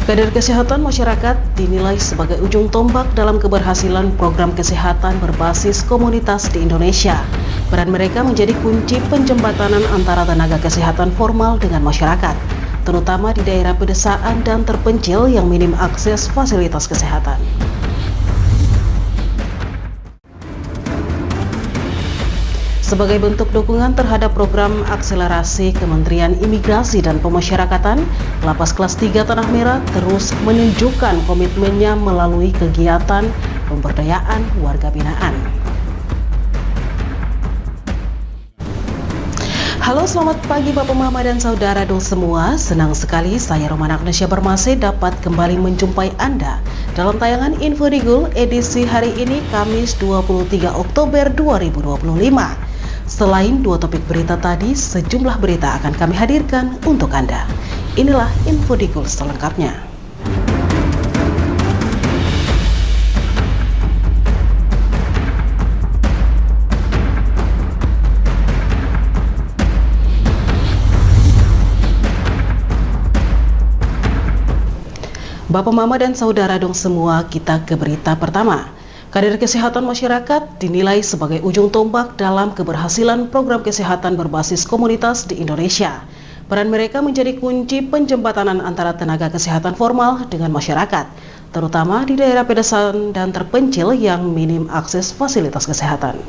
Kader kesehatan masyarakat dinilai sebagai ujung tombak dalam keberhasilan program kesehatan berbasis komunitas di Indonesia. Peran mereka menjadi kunci penjembatanan antara tenaga kesehatan formal dengan masyarakat, terutama di daerah pedesaan dan terpencil yang minim akses fasilitas kesehatan. Sebagai bentuk dukungan terhadap program akselerasi Kementerian Imigrasi dan Pemasyarakatan, Lapas Kelas 3 Tanah Merah terus menunjukkan komitmennya melalui kegiatan pemberdayaan warga binaan. Halo, selamat pagi Bapak Mama dan Saudara semua. Senang sekali saya Romana Agnesia Bermase dapat kembali menjumpai Anda dalam tayangan Info Digul edisi hari ini Kamis 23 Oktober 2025. Selain dua topik berita tadi, sejumlah berita akan kami hadirkan untuk Anda. Inilah Info Digul selengkapnya. Bapak, Mama, dan Saudara semua, kita ke berita pertama. Kader kesehatan masyarakat dinilai sebagai ujung tombak dalam keberhasilan program kesehatan berbasis komunitas di Indonesia. Peran mereka menjadi kunci penjembatanan antara tenaga kesehatan formal dengan masyarakat, terutama di daerah pedesaan dan terpencil yang minim akses fasilitas kesehatan.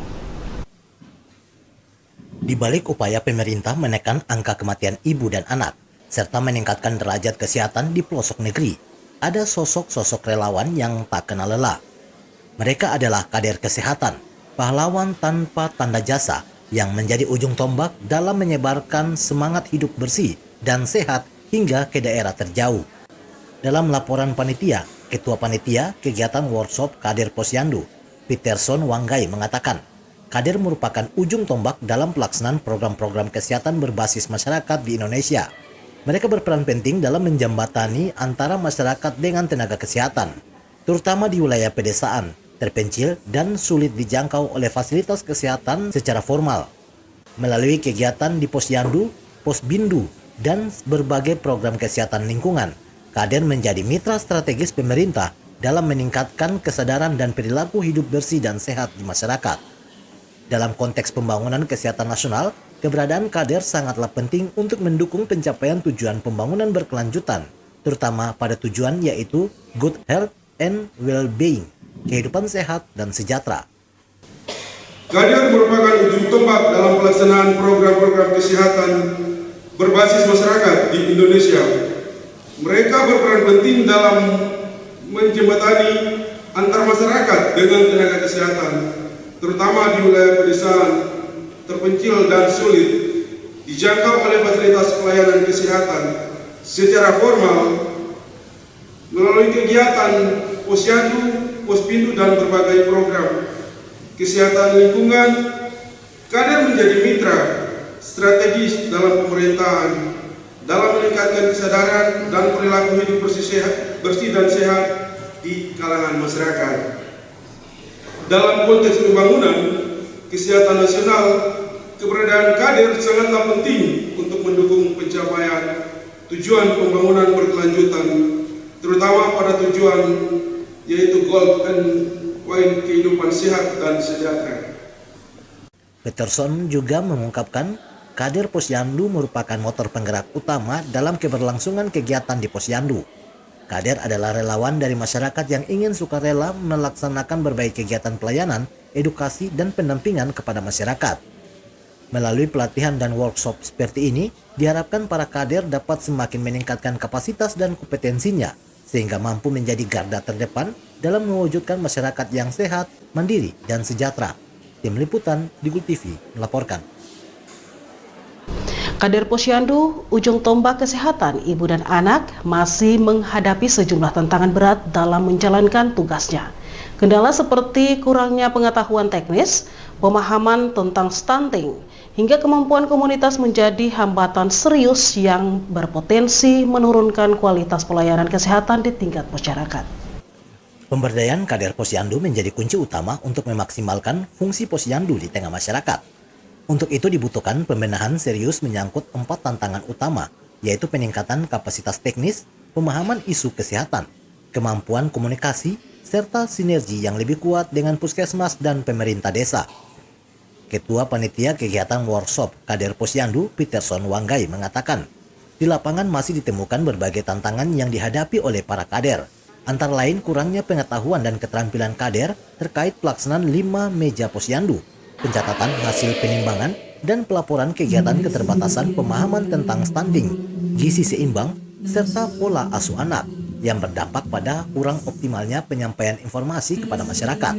Di balik upaya pemerintah menekan angka kematian ibu dan anak, serta meningkatkan derajat kesehatan di pelosok negeri, ada sosok-sosok relawan yang tak kenal lelah. Mereka adalah kader kesehatan, pahlawan tanpa tanda jasa yang menjadi ujung tombak dalam menyebarkan semangat hidup bersih dan sehat hingga ke daerah terjauh. Dalam laporan panitia, Ketua Panitia Kegiatan Workshop Kader Posyandu, Peterson Wanggai mengatakan, kader merupakan ujung tombak dalam pelaksanaan program-program kesehatan berbasis masyarakat di Indonesia. Mereka berperan penting dalam menjembatani antara masyarakat dengan tenaga kesehatan, terutama di wilayah pedesaan, terpencil, dan sulit dijangkau oleh fasilitas kesehatan secara formal. Melalui kegiatan di Posyandu, Posbindu, dan berbagai program kesehatan lingkungan, kader menjadi mitra strategis pemerintah dalam meningkatkan kesadaran dan perilaku hidup bersih dan sehat di masyarakat. Dalam konteks pembangunan kesehatan nasional, keberadaan kader sangatlah penting untuk mendukung pencapaian tujuan pembangunan berkelanjutan, terutama pada tujuan yaitu good health and well-being, kehidupan sehat dan sejahtera. Kader merupakan ujung tombak dalam pelaksanaan program-program kesehatan berbasis masyarakat di Indonesia. Mereka berperan penting dalam menjembatani antar masyarakat dengan tenaga kesehatan, terutama di wilayah pedesaan, terpencil dan sulit dijangkau oleh fasilitas pelayanan kesehatan secara formal. Melalui kegiatan Posyandu, Posbindu, dan berbagai program kesehatan lingkungan, kader menjadi mitra strategis dalam pemerintahan dalam meningkatkan kesadaran dan perilaku hidup bersih dan sehat di kalangan masyarakat. Dalam konteks pembangunan kesehatan nasional, keberadaan kader sangatlah penting untuk mendukung pencapaian tujuan pembangunan berkelanjutan, terutama pada tujuan yaitu goal and win, kehidupan sehat dan sejahtera. Peterson juga mengungkapkan kader Posyandu merupakan motor penggerak utama dalam keberlangsungan kegiatan di Posyandu. Kader adalah relawan dari masyarakat yang ingin sukarela melaksanakan berbagai kegiatan pelayanan, edukasi, dan pendampingan kepada masyarakat. Melalui pelatihan dan workshop seperti ini, diharapkan para kader dapat semakin meningkatkan kapasitas dan kompetensinya, sehingga mampu menjadi garda terdepan dalam mewujudkan masyarakat yang sehat, mandiri, dan sejahtera. Tim Liputan Digul TV melaporkan. Kader Posyandu, ujung tombak kesehatan ibu dan anak, masih menghadapi sejumlah tantangan berat dalam menjalankan tugasnya. Kendala seperti kurangnya pengetahuan teknis, pemahaman tentang stunting, hingga kemampuan komunitas menjadi hambatan serius yang berpotensi menurunkan kualitas pelayanan kesehatan di tingkat masyarakat. Pemberdayaan kader Posyandu menjadi kunci utama untuk memaksimalkan fungsi Posyandu di tengah masyarakat. Untuk itu dibutuhkan pembenahan serius menyangkut 4 tantangan utama, yaitu peningkatan kapasitas teknis, pemahaman isu kesehatan, kemampuan komunikasi, serta sinergi yang lebih kuat dengan puskesmas dan pemerintah desa. Ketua Panitia Kegiatan Workshop Kader Posyandu, Peterson Wanggai, mengatakan, di lapangan masih ditemukan berbagai tantangan yang dihadapi oleh para kader, antara lain kurangnya pengetahuan dan keterampilan kader terkait pelaksanaan 5 meja posyandu, pencatatan hasil penimbangan, dan pelaporan kegiatan keterbatasan pemahaman tentang stunting, gizi seimbang, serta pola asuh anak, yang berdampak pada kurang optimalnya penyampaian informasi kepada masyarakat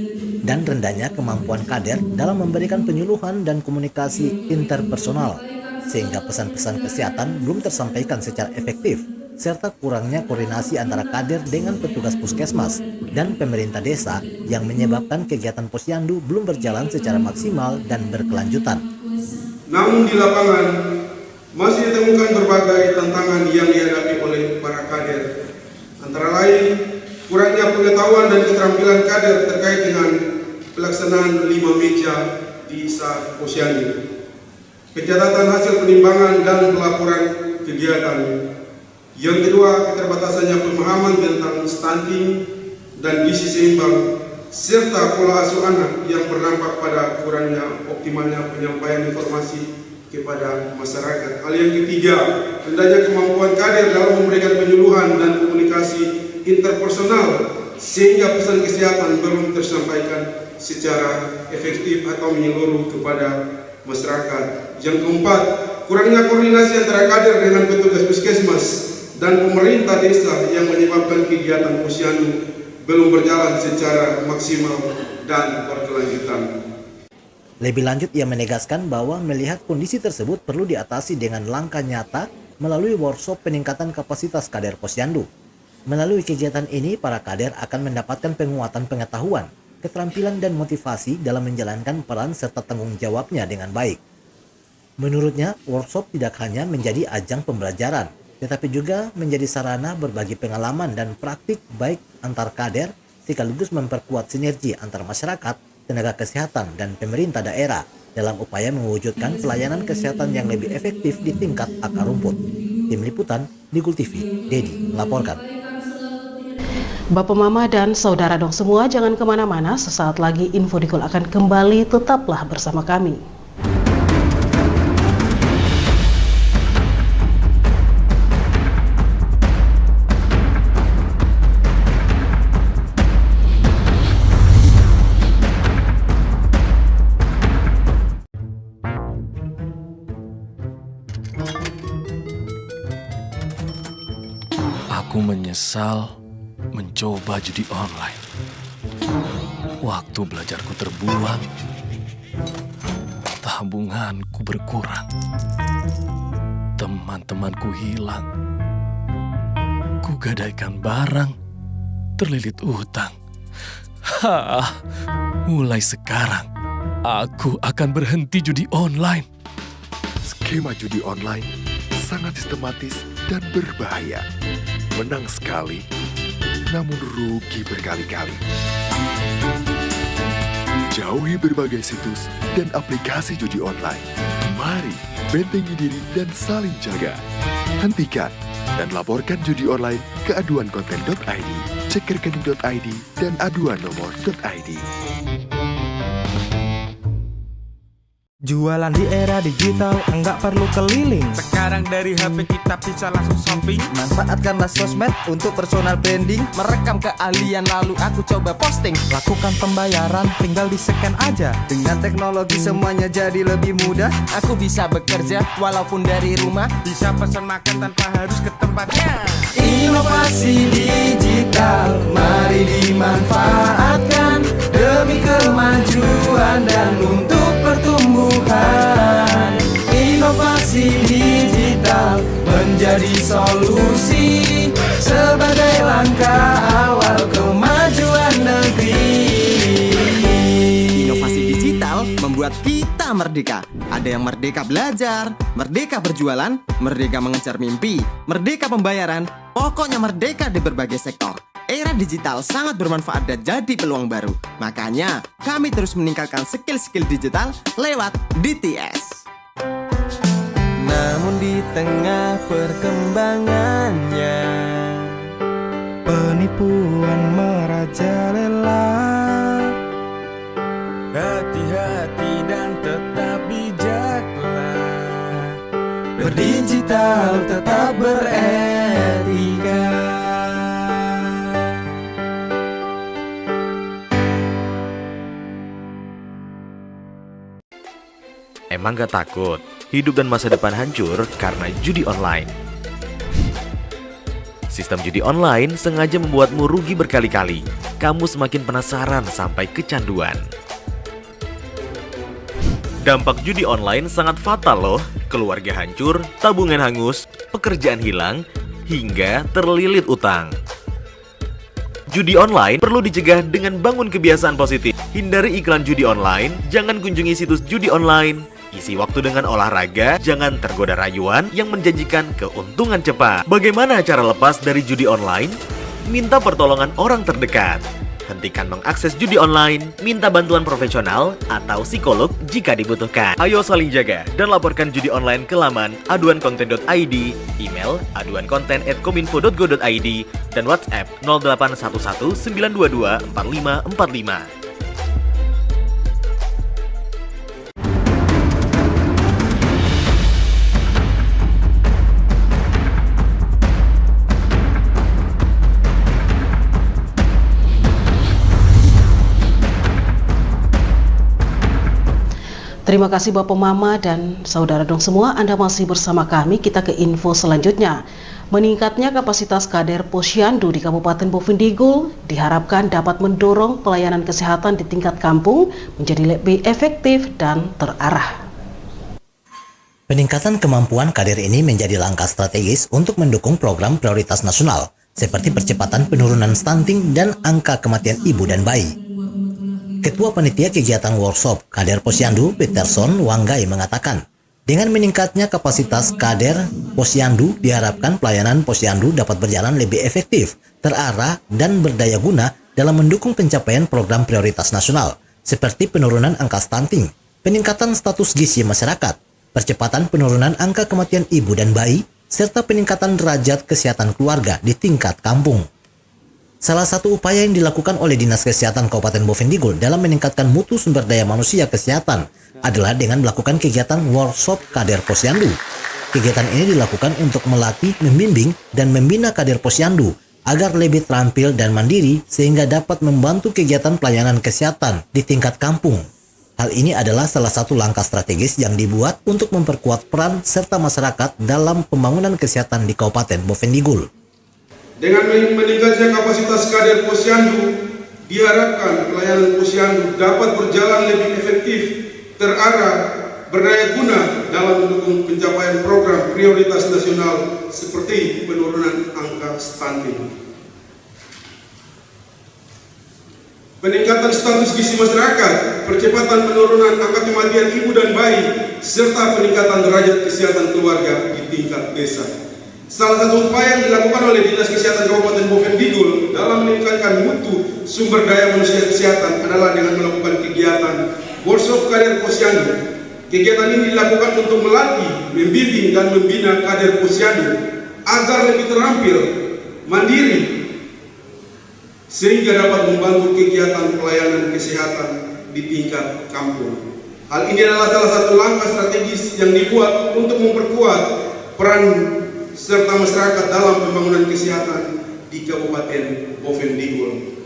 dan rendahnya kemampuan kader dalam memberikan penyuluhan dan komunikasi interpersonal, sehingga pesan-pesan kesehatan belum tersampaikan secara efektif, serta kurangnya koordinasi antara kader dengan petugas puskesmas dan pemerintah desa yang menyebabkan kegiatan posyandu belum berjalan secara maksimal dan berkelanjutan. Namun di lapangan masih ditemukan berbagai tantangan yang dihadapi oleh para kader. Antara lain, kurangnya pengetahuan dan keterampilan kader terkait dengan pelaksanaan 5 meja di saat posyandu, pencatatan hasil penimbangan dan pelaporan kegiatan. Yang kedua, keterbatasannya pemahaman tentang stunting dan gizi seimbang, serta pola asuh anak yang berdampak pada kurangnya optimalnya penyampaian informasi kepada masyarakat. Hal yang ketiga, rendahnya kemampuan kader dalam memberikan penyuluhan dan komunikasi interpersonal, sehingga pesan kesehatan belum tersampaikan secara efektif atau menyeluruh kepada masyarakat. Yang keempat, kurangnya koordinasi antara kader dengan petugas puskesmas dan pemerintah desa yang menyebabkan kegiatan posyandu belum berjalan secara maksimal dan berkelanjutan. Lebih lanjut, ia menegaskan bahwa melihat kondisi tersebut perlu diatasi dengan langkah nyata melalui workshop peningkatan kapasitas kader posyandu. Melalui kegiatan ini, para kader akan mendapatkan penguatan pengetahuan, keterampilan dan motivasi dalam menjalankan peran serta tanggung jawabnya dengan baik. Menurutnya, workshop tidak hanya menjadi ajang pembelajaran, tetapi juga menjadi sarana berbagi pengalaman dan praktik baik antar kader, sekaligus memperkuat sinergi antar masyarakat, tenaga kesehatan, dan pemerintah daerah dalam upaya mewujudkan pelayanan kesehatan yang lebih efektif di tingkat akar rumput. Tim Liputan, Digul TV, Dedi melaporkan. Bapak, Mama, dan Saudara dong semua, jangan kemana-mana, sesaat lagi Info Digul akan kembali, tetaplah bersama kami. Aku menyesal mencoba judi online. Waktu belajarku terbuang, tabunganku berkurang, teman-temanku hilang, kugadaikan barang, terlilit utang. Mulai sekarang, aku akan berhenti judi online. Skema judi online sangat sistematis dan berbahaya. Menang sekali, namun rugi berkali-kali. Jauhi berbagai situs dan aplikasi judi online. Mari bentengi diri dan saling jaga. Hentikan dan laporkan judi online ke aduankonten.id, cekrekening.id, dan aduannomor.id. Jualan di era digital, enggak perlu keliling. Sekarang dari HP kita bisa langsung shopping. Manfaatkanlah sosmed untuk personal branding. Merekam keahlian lalu aku coba posting. Lakukan pembayaran, tinggal di-scan aja. Dengan teknologi semuanya jadi lebih mudah. Aku bisa bekerja walaupun dari rumah. Bisa pesan makan tanpa harus ke tempatnya. Inovasi digital, mari dimanfaatkan demi kemajuan dan untuk pertumbuhan. Inovasi digital menjadi solusi sebagai langkah awal kemajuan negeri. Inovasi digital membuat kita merdeka. Ada yang merdeka belajar, merdeka berjualan, merdeka mengejar mimpi, merdeka pembayaran, pokoknya merdeka di berbagai sektor. Era digital sangat bermanfaat dan jadi peluang baru. Makanya, kami terus meningkatkan skill-skill digital lewat DTS. Namun di tengah perkembangannya, kemampuan merajalela. Hati-hati dan tetap bijaklah, berdigital tetap beretika. Emang gak takut hidup dan masa depan hancur karena judi online? Sistem judi online sengaja membuatmu rugi berkali-kali. Kamu semakin penasaran sampai kecanduan. Dampak judi online sangat fatal loh. Keluarga hancur, tabungan hangus, pekerjaan hilang, hingga terlilit utang. Judi online perlu dicegah dengan bangun kebiasaan positif. Hindari iklan judi online, jangan kunjungi situs judi online. Isi waktu dengan olahraga, jangan tergoda rayuan yang menjanjikan keuntungan cepat. Bagaimana cara lepas dari judi online? Minta pertolongan orang terdekat. Hentikan mengakses judi online, minta bantuan profesional atau psikolog jika dibutuhkan. Ayo saling jaga dan laporkan judi online ke laman aduankonten.id, email aduankonten@kominfo.go.id, dan WhatsApp 0811 922 4545. Terima kasih Bapak Mama dan Saudara dong semua, Anda masih bersama kami. Kita ke info selanjutnya. Meningkatnya kapasitas kader Posyandu di Kabupaten Bovendigul diharapkan dapat mendorong pelayanan kesehatan di tingkat kampung menjadi lebih efektif dan terarah. Peningkatan kemampuan kader ini menjadi langkah strategis untuk mendukung program prioritas nasional seperti percepatan penurunan stunting dan angka kematian ibu dan bayi. Ketua Panitia Kegiatan Workshop Kader Posyandu Peterson Wanggai mengatakan, dengan meningkatnya kapasitas kader Posyandu diharapkan pelayanan Posyandu dapat berjalan lebih efektif, terarah, dan berdaya guna dalam mendukung pencapaian program prioritas nasional seperti penurunan angka stunting, peningkatan status gizi masyarakat, percepatan penurunan angka kematian ibu dan bayi, serta peningkatan derajat kesehatan keluarga di tingkat kampung. Salah satu upaya yang dilakukan oleh Dinas Kesehatan Kabupaten Bovendigul dalam meningkatkan mutu sumber daya manusia kesehatan adalah dengan melakukan kegiatan workshop kader Posyandu. Kegiatan ini dilakukan untuk melatih, membimbing, dan membina kader Posyandu agar lebih terampil dan mandiri sehingga dapat membantu kegiatan pelayanan kesehatan di tingkat kampung. Hal ini adalah salah satu langkah strategis yang dibuat untuk memperkuat peran serta masyarakat dalam pembangunan kesehatan di Kabupaten Bovendigul. Dengan meningkatnya kapasitas kader Posyandu, diharapkan pelayanan Posyandu dapat berjalan lebih efektif, terarah, berdaya guna dalam mendukung pencapaian program prioritas nasional seperti penurunan angka stunting. Peningkatan status gizi masyarakat, percepatan penurunan angka kematian ibu dan bayi, serta peningkatan derajat kesehatan keluarga di tingkat desa. Salah satu upaya yang dilakukan oleh Dinas Kesehatan Kabupaten Bovendigul dalam meningkatkan mutu sumber daya manusia kesehatan adalah dengan melakukan kegiatan workshop kader Posyandu. Kegiatan ini dilakukan untuk melatih, membimbing, dan membina kader Posyandu agar lebih terampil, mandiri, sehingga dapat membantu kegiatan pelayanan kesehatan di tingkat kampung. Hal ini adalah salah satu langkah strategis yang dibuat untuk memperkuat peran serta masyarakat dalam pembangunan kesehatan di Kabupaten Bovendigul.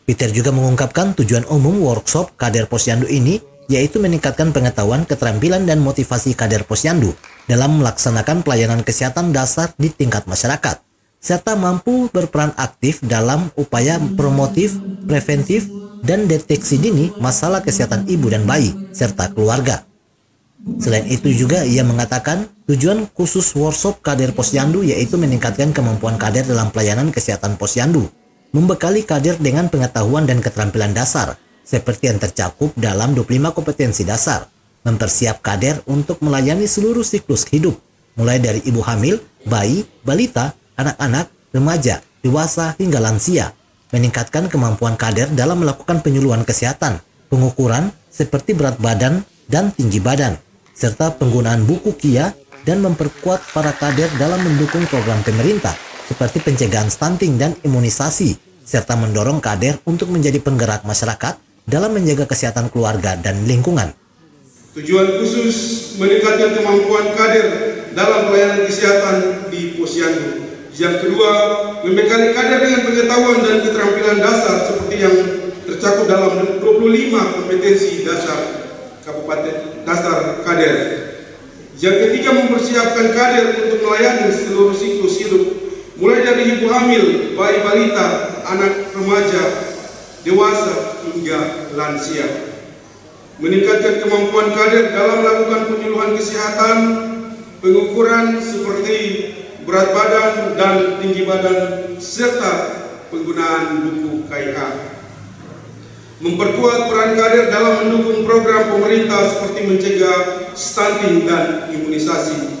Peter juga mengungkapkan tujuan umum workshop kader Posyandu ini yaitu meningkatkan pengetahuan, keterampilan, dan motivasi kader Posyandu dalam melaksanakan pelayanan kesehatan dasar di tingkat masyarakat, serta mampu berperan aktif dalam upaya promotif, preventif, dan deteksi dini masalah kesehatan ibu dan bayi, serta keluarga. Selain itu juga ia mengatakan tujuan khusus workshop kader Posyandu yaitu meningkatkan kemampuan kader dalam pelayanan kesehatan Posyandu, membekali kader dengan pengetahuan dan keterampilan dasar seperti yang tercakup dalam 25 kompetensi dasar, mempersiap kader untuk melayani seluruh siklus hidup, mulai dari ibu hamil, bayi, balita, anak-anak, remaja, dewasa, hingga lansia, meningkatkan kemampuan kader dalam melakukan penyuluhan kesehatan, pengukuran seperti berat badan dan tinggi badan, serta penggunaan buku KIA dan memperkuat para kader dalam mendukung program pemerintah seperti pencegahan stunting dan imunisasi, serta mendorong kader untuk menjadi penggerak masyarakat dalam menjaga kesehatan keluarga dan lingkungan. Tujuan khusus meningkatkan kemampuan kader dalam pelayanan kesehatan di Posyandu. Yang kedua, membekali kader dengan pengetahuan dan keterampilan dasar seperti yang tercakup dalam 25 kompetensi dasar Kabupaten Dasar Kader. Yang ketiga, mempersiapkan kader untuk melayani seluruh siklus hidup, mulai dari ibu hamil, bayi balita, anak remaja, dewasa hingga lansia. Meningkatkan kemampuan kader dalam melakukan penyuluhan kesehatan, pengukuran seperti berat badan dan tinggi badan, serta penggunaan buku KIH. Memperkuat peran kader dalam mendukung program pemerintah seperti mencegah stunting dan imunisasi.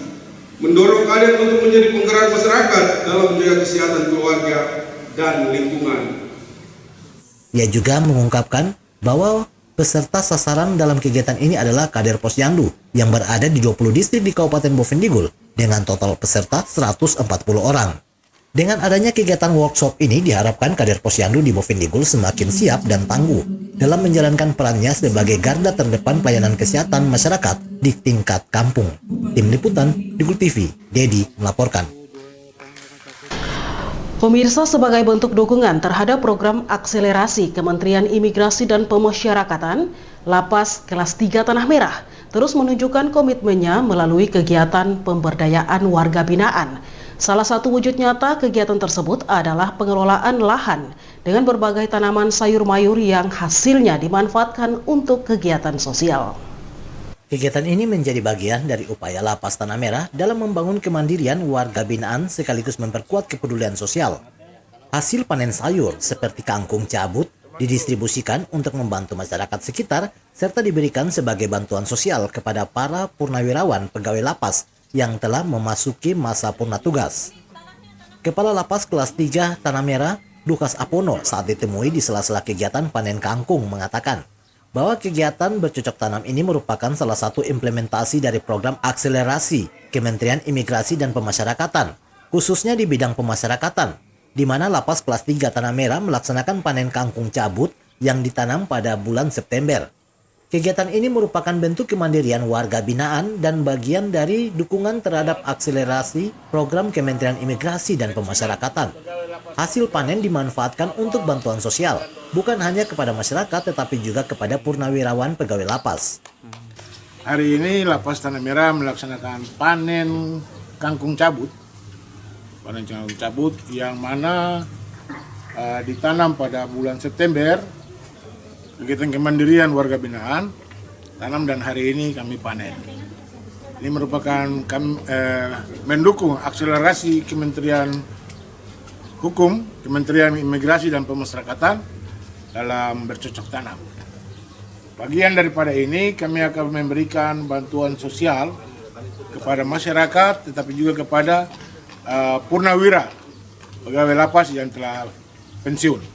Mendorong kader untuk menjadi penggerak masyarakat dalam menjaga kesehatan keluarga dan lingkungan. Ia juga mengungkapkan bahwa peserta sasaran dalam kegiatan ini adalah kader Posyandu yang berada di 20 distrik di Kabupaten Bovendigul dengan total peserta 140 orang. Dengan adanya kegiatan workshop ini diharapkan kader Posyandu di Bovendigul semakin siap dan tangguh dalam menjalankan perannya sebagai garda terdepan pelayanan kesehatan masyarakat di tingkat kampung. Tim Liputan, Digul TV, Dedi melaporkan. Pemirsa, sebagai bentuk dukungan terhadap program akselerasi Kementerian Imigrasi dan Pemasyarakatan, Lapas Kelas 3 Tanah Merah terus menunjukkan komitmennya melalui kegiatan pemberdayaan warga binaan. Salah satu wujud nyata kegiatan tersebut adalah pengelolaan lahan dengan berbagai tanaman sayur mayur yang hasilnya dimanfaatkan untuk kegiatan sosial. Kegiatan ini menjadi bagian dari upaya Lapas Tanah Merah dalam membangun kemandirian warga binaan sekaligus memperkuat kepedulian sosial. Hasil panen sayur seperti kangkung cabut didistribusikan untuk membantu masyarakat sekitar serta diberikan sebagai bantuan sosial kepada para purnawirawan pegawai lapas yang telah memasuki masa purna tugas. Kepala Lapas Kelas 3 Tanah Merah, Lukas Apono, saat ditemui di sela-sela kegiatan panen kangkung mengatakan bahwa kegiatan bercocok tanam ini merupakan salah satu implementasi dari program akselerasi Kementerian Imigrasi dan Pemasyarakatan, khususnya di bidang pemasyarakatan, di mana Lapas Kelas 3 Tanah Merah melaksanakan panen kangkung cabut yang ditanam pada bulan September. Kegiatan ini merupakan bentuk kemandirian warga binaan dan bagian dari dukungan terhadap akselerasi program Kementerian Imigrasi dan Pemasyarakatan. Hasil panen dimanfaatkan untuk bantuan sosial, bukan hanya kepada masyarakat tetapi juga kepada purnawirawan pegawai lapas. Hari ini Lapas Tanah Merah melaksanakan panen kangkung cabut. Panen kangkung cabut yang mana ditanam pada bulan September. Kegiatan kemandirian warga binaan, tanam dan hari ini kami panen. Ini merupakan mendukung akselerasi Kementerian Hukum, Kementerian Imigrasi dan Pemasyarakatan dalam bercocok tanam. Bagian daripada ini kami akan memberikan bantuan sosial kepada masyarakat, tetapi juga kepada purnawira pegawai lapas yang telah pensiun.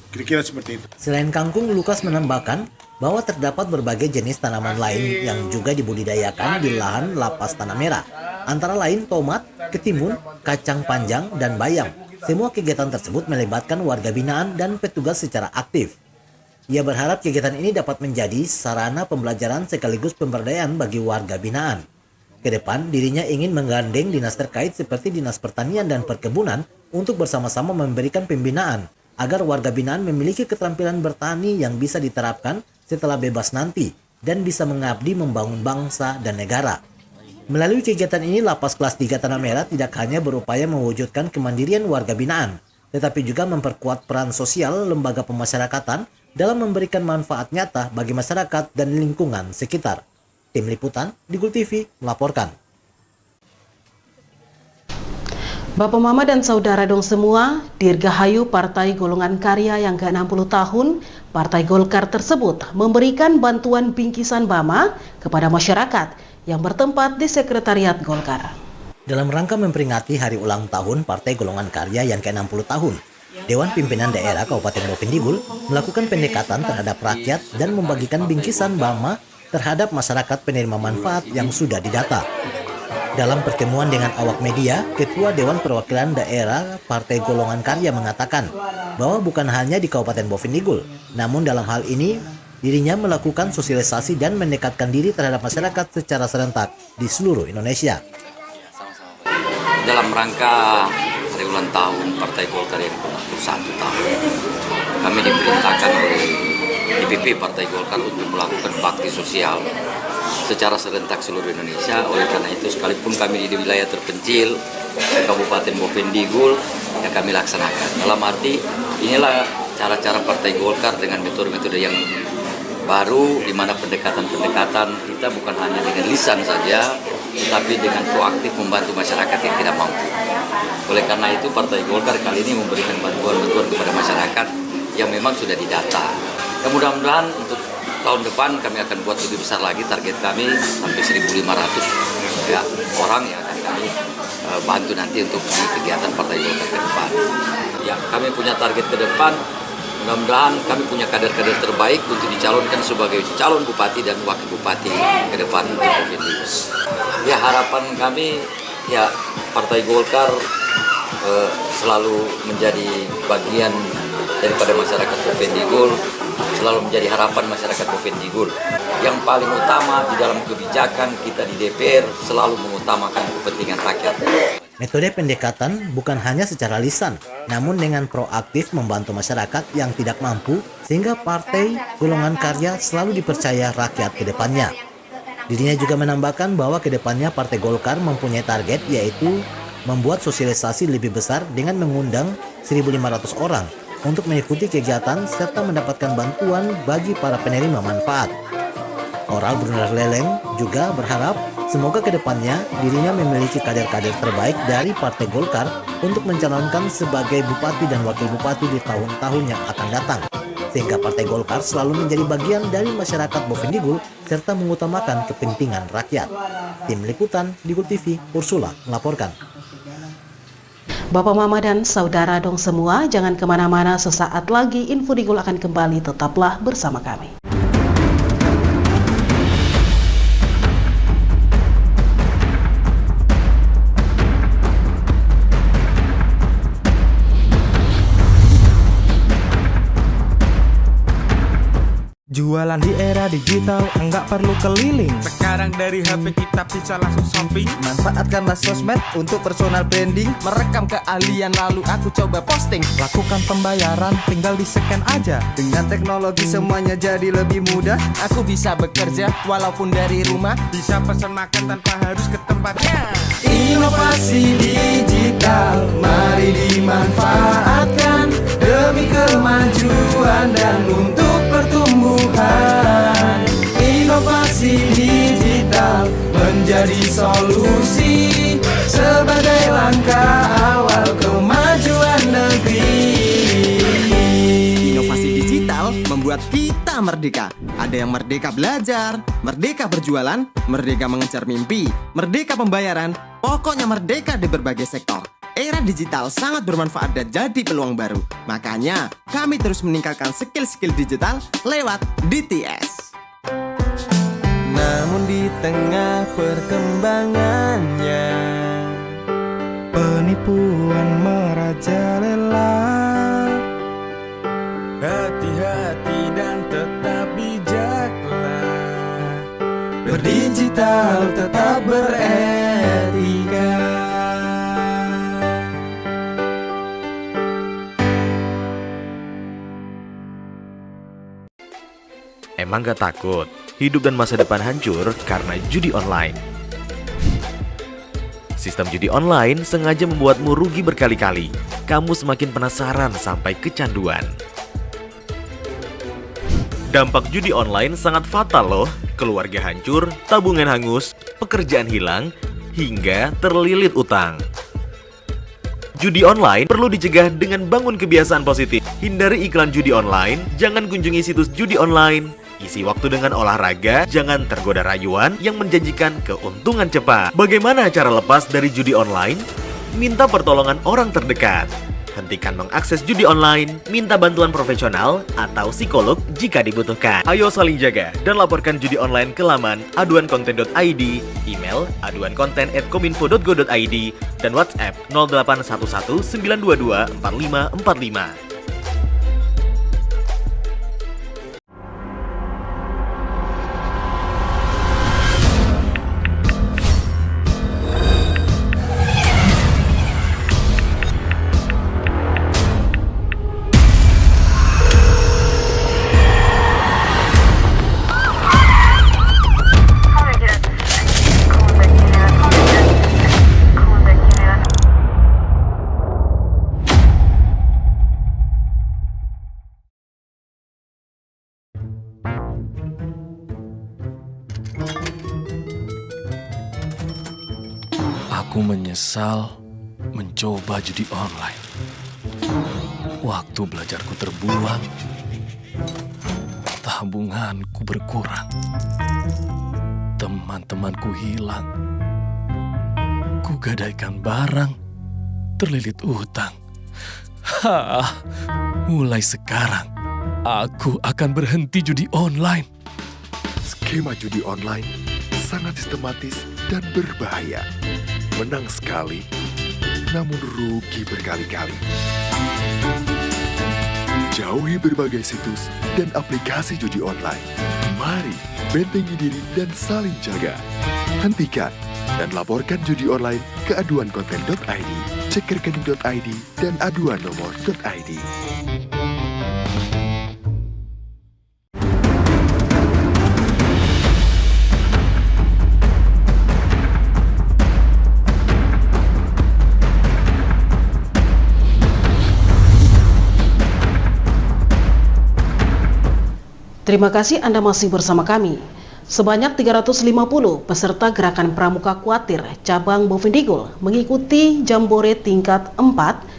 Kira-kira seperti itu. Selain kangkung, Lukas menambahkan bahwa terdapat berbagai jenis tanaman lain yang juga dibudidayakan di lahan Lapas Tanah Merah, antara lain tomat, ketimun, kacang panjang, dan bayam. Semua kegiatan tersebut melibatkan warga binaan dan petugas secara aktif. Ia berharap kegiatan ini dapat menjadi sarana pembelajaran sekaligus pemberdayaan bagi warga binaan. Kedepan, dirinya ingin menggandeng dinas terkait seperti Dinas Pertanian dan Perkebunan untuk bersama-sama memberikan pembinaan agar warga binaan memiliki keterampilan bertani yang bisa diterapkan setelah bebas nanti dan bisa mengabdi membangun bangsa dan negara. Melalui kegiatan ini, Lapas Kelas 3 Tanah Merah tidak hanya berupaya mewujudkan kemandirian warga binaan, tetapi juga memperkuat peran sosial lembaga pemasyarakatan dalam memberikan manfaat nyata bagi masyarakat dan lingkungan sekitar. Tim Liputan, Digul TV melaporkan. Bapak Mama dan saudara dong semua, Dirgahayu Partai Golongan Karya yang ke-60 tahun, Partai Golkar tersebut memberikan bantuan bingkisan Bama kepada masyarakat yang bertempat di Sekretariat Golkar. Dalam rangka memperingati hari ulang tahun Partai Golongan Karya yang ke-60 tahun, Dewan Pimpinan Daerah Kabupaten Bovendigul melakukan pendekatan terhadap rakyat dan membagikan bingkisan Bama terhadap masyarakat penerima manfaat yang sudah didata. Dalam pertemuan dengan awak media, Ketua Dewan Perwakilan Daerah Partai Golongan Karya mengatakan bahwa bukan hanya di Kabupaten Bovendigul, namun dalam hal ini dirinya melakukan sosialisasi dan mendekatkan diri terhadap masyarakat secara serentak di seluruh Indonesia. Dalam rangka hari ulang tahun Partai Golkar yang ke-41 tahun, kami diperintahkan oleh DPP Partai Golkar untuk melakukan bakti sosial secara serentak seluruh Indonesia. Oleh karena itu, sekalipun kami di wilayah terpencil di Kabupaten Bovendigul, yang kami laksanakan. Dalam arti, inilah cara-cara Partai Golkar dengan metode-metode yang baru, di mana pendekatan-pendekatan kita bukan hanya dengan lisan saja, tetapi dengan proaktif membantu masyarakat yang tidak mampu. Oleh karena itu, Partai Golkar kali ini memberikan bantuan-bantuan kepada masyarakat yang memang sudah didata. Dan mudah-mudahan untuk tahun depan kami akan buat lebih besar lagi, target kami sampai 1.500 ya, orang yang akan kami bantu nanti untuk kegiatan Partai Golkar ke depan. Ya, kami punya target ke depan, mudah-mudahan kami punya kader-kader terbaik untuk dicalonkan sebagai calon bupati dan wakil bupati ke depan untuk Bovendigul. Ya, harapan kami ya Partai Golkar selalu menjadi bagian daripada masyarakat Bovendigul, selalu menjadi harapan masyarakat Bovendigul. Yang paling utama di dalam kebijakan kita di DPR selalu mengutamakan kepentingan rakyat. Metode pendekatan bukan hanya secara lisan, namun dengan proaktif membantu masyarakat yang tidak mampu, sehingga Partai Golongan Karya selalu dipercaya rakyat ke depannya. Dirinya juga menambahkan bahwa ke depannya Partai Golkar mempunyai target, yaitu membuat sosialisasi lebih besar dengan mengundang 1.500 orang untuk mengikuti kegiatan serta mendapatkan bantuan bagi para penerima manfaat. Oral Brunner Leleng juga berharap semoga ke depannya dirinya memiliki kader-kader terbaik dari Partai Golkar untuk mencalonkan sebagai bupati dan wakil bupati di tahun-tahun yang akan datang, sehingga Partai Golkar selalu menjadi bagian dari masyarakat Bovendigul serta mengutamakan kepentingan rakyat. Tim Liputan Digul TV, Ursula melaporkan. Bapak, Mama, dan Saudara dong semua, jangan kemana-mana, sesaat lagi Info Digul akan kembali, tetaplah bersama kami. Jualan di era digital, enggak perlu keliling. Sekarang dari HP kita bisa langsung shopping. Manfaatkanlah sosmed untuk personal branding. Merekam keahlian lalu aku coba posting. Lakukan pembayaran, tinggal di-scan aja. Dengan teknologi semuanya jadi lebih mudah. Aku bisa bekerja walaupun dari rumah. Bisa pesan makan tanpa harus ke tempatnya. Inovasi digital, mari dimanfaatkan demi kemajuan dan untuk pertumbuhan. Inovasi digital menjadi solusi sebagai langkah awal kemajuan negeri. Inovasi digital membuat kita merdeka. Ada yang merdeka belajar, merdeka berjualan, merdeka mengejar mimpi, merdeka pembayaran, pokoknya merdeka di berbagai sektor. Era digital sangat bermanfaat dan jadi peluang baru. Makanya, kami terus meningkatkan skill-skill digital lewat DTS. Namun di tengah perkembangannya, penipuan merajalela. Hati-hati dan tetap bijaklah. Berdigital tetap beretika. Emang gak takut hidup dan masa depan hancur karena judi online? Sistem judi online sengaja membuatmu rugi berkali-kali. Kamu semakin penasaran sampai kecanduan. Dampak judi online sangat fatal loh. Keluarga hancur, tabungan hangus, pekerjaan hilang, hingga terlilit utang. Judi online perlu dicegah dengan bangun kebiasaan positif. Hindari iklan judi online, jangan kunjungi situs judi online. Isi waktu dengan olahraga, jangan tergoda rayuan yang menjanjikan keuntungan cepat. Bagaimana cara lepas dari judi online? Minta pertolongan orang terdekat. Hentikan mengakses judi online, minta bantuan profesional atau psikolog jika dibutuhkan. Ayo saling jaga dan laporkan judi online ke laman aduankonten.id, email aduankonten@kominfo.go.id, dan WhatsApp 0811 922 4545. Aku menyesal mencoba judi online. Waktu belajarku terbuang, tabunganku berkurang, teman-temanku hilang, kugadaikan barang, terlilit utang. Mulai sekarang, aku akan berhenti judi online. Skema judi online sangat sistematis dan berbahaya. Menang sekali, namun rugi berkali-kali. Jauhi berbagai situs dan aplikasi judi online. Mari bentengi diri dan saling jaga. Hentikan dan laporkan judi online ke aduankonten.id, cek rekening.id, dan aduan nomor.id. Terima kasih Anda masih bersama kami. Sebanyak 350 peserta Gerakan Pramuka Kuatir cabang Bovendigul mengikuti Jambore tingkat 4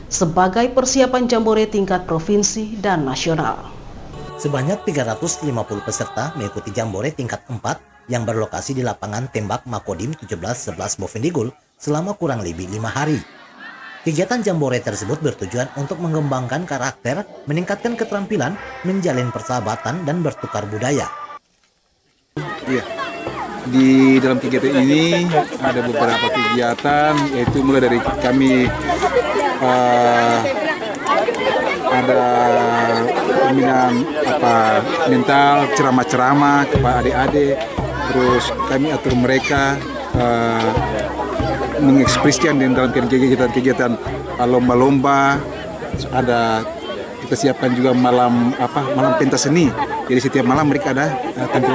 sebagai persiapan Jambore tingkat provinsi dan nasional. Sebanyak 350 peserta mengikuti Jambore tingkat 4 yang berlokasi di lapangan tembak Makodim 1711 Bovendigul selama kurang lebih 5 hari. Kegiatan Jambore tersebut bertujuan untuk mengembangkan karakter, meningkatkan keterampilan, menjalin persahabatan, dan bertukar budaya. Iya, di dalam kegiatan ini ada beberapa kegiatan, yaitu mulai dari kami ada pembinaan mental, ceramah-ceramah kepada adik-adik, terus kami atur mereka mengekspresikan dalam kegiatan lomba-lomba. Ada kita siapkan juga malam pentas seni. Jadi setiap malam mereka ada tampil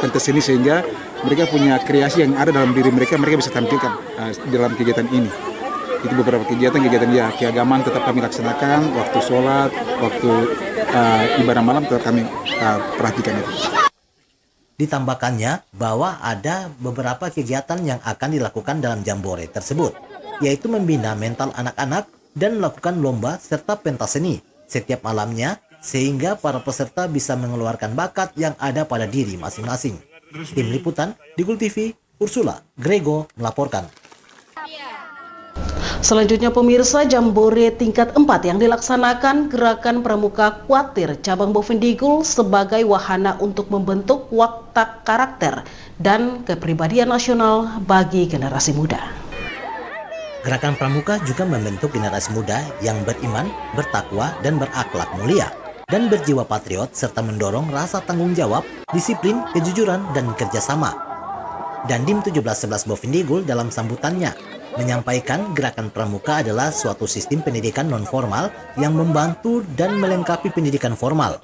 pentas seni sehingga mereka punya kreasi yang ada dalam diri mereka bisa tampilkan dalam kegiatan ini. Itu beberapa kegiatan ya keagamaan tetap kami laksanakan, waktu sholat, waktu ibadah malam tetap kami perhatikan itu. Ditambahkannya bahwa ada beberapa kegiatan yang akan dilakukan dalam Jambore tersebut, yaitu membina mental anak-anak dan melakukan lomba serta pentas seni setiap malamnya, sehingga para peserta bisa mengeluarkan bakat yang ada pada diri masing-masing. Tim Liputan, Digul TV, Ursula Grego melaporkan. Selanjutnya pemirsa, Jambore tingkat 4 yang dilaksanakan Gerakan Pramuka Kuatir cabang Bovendigul sebagai wahana untuk membentuk watak karakter dan kepribadian nasional bagi generasi muda. Gerakan Pramuka juga membentuk generasi muda yang beriman, bertakwa, dan berakhlak mulia, dan berjiwa patriot serta mendorong rasa tanggung jawab, disiplin, kejujuran, dan kerjasama. Dandim 1711 Bovendigul dalam sambutannya menyampaikan Gerakan Pramuka adalah suatu sistem pendidikan non-formal yang membantu dan melengkapi pendidikan formal.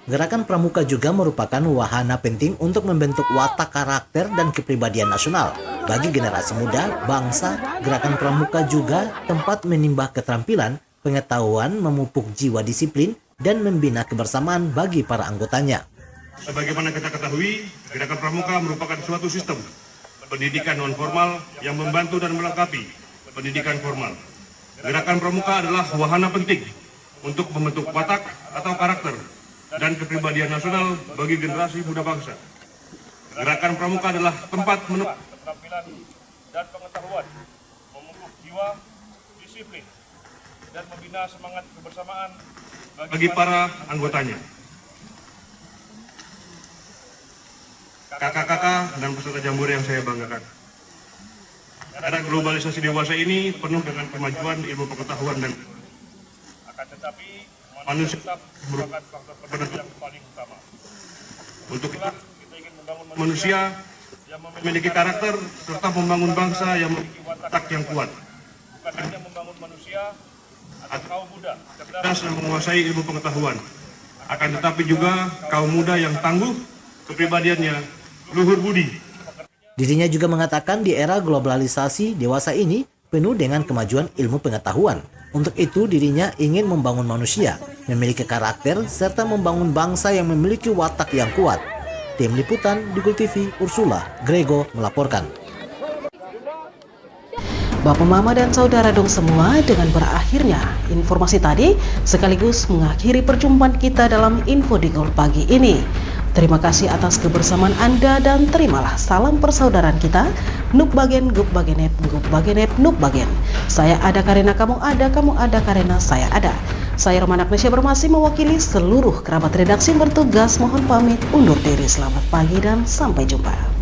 Gerakan Pramuka juga merupakan wahana penting untuk membentuk watak karakter dan kepribadian nasional. Bagi generasi muda, bangsa, Gerakan Pramuka juga tempat menimba keterampilan, pengetahuan, memupuk jiwa disiplin, dan membina kebersamaan bagi para anggotanya. Sebagaimana kita ketahui, Gerakan Pramuka merupakan suatu sistem pendidikan non-formal yang membantu dan melengkapi pendidikan formal. Gerakan Pramuka adalah wahana penting untuk membentuk watak atau karakter dan kepribadian nasional bagi generasi muda bangsa. Gerakan Pramuka adalah tempat menukar keterampilan dan pengetahuan, memupuk jiwa, disiplin, dan membina semangat kebersamaan bagi para anggotanya. Kakak-kakak dan peserta Jambore yang saya banggakan. Era globalisasi dewasa ini penuh dengan kemajuan ilmu pengetahuan dan akan tetapi manusia tetap merupakan faktor penentu yang paling utama. Untuk itulah kita ingin membangun manusia yang memiliki karakter serta membangun bangsa yang memiliki watak yang kuat. Bukan hanya membangun manusia atau kaum muda cerdas yang menguasai ilmu pengetahuan, akan tetapi juga kaum muda yang tangguh, kepribadiannya luhur budi. Dirinya juga mengatakan di era globalisasi dewasa ini penuh dengan kemajuan ilmu pengetahuan. Untuk itu dirinya ingin membangun manusia, memiliki karakter, serta membangun bangsa yang memiliki watak yang kuat. Tim Liputan Digul TV, Ursula Grego melaporkan. Bapak, Mama, dan Saudara dong semua, dengan berakhirnya informasi tadi sekaligus mengakhiri perjumpaan kita dalam Info Digul pagi ini. Terima kasih atas kebersamaan Anda dan terimalah salam persaudaraan kita. Nuk bagen, gup bagenet, gup bagenet, nuk bagen. Saya ada karena kamu ada karena saya ada. Saya Romana Agnesia Bermasi mewakili seluruh kerabat redaksi bertugas mohon pamit undur diri. Selamat pagi dan sampai jumpa.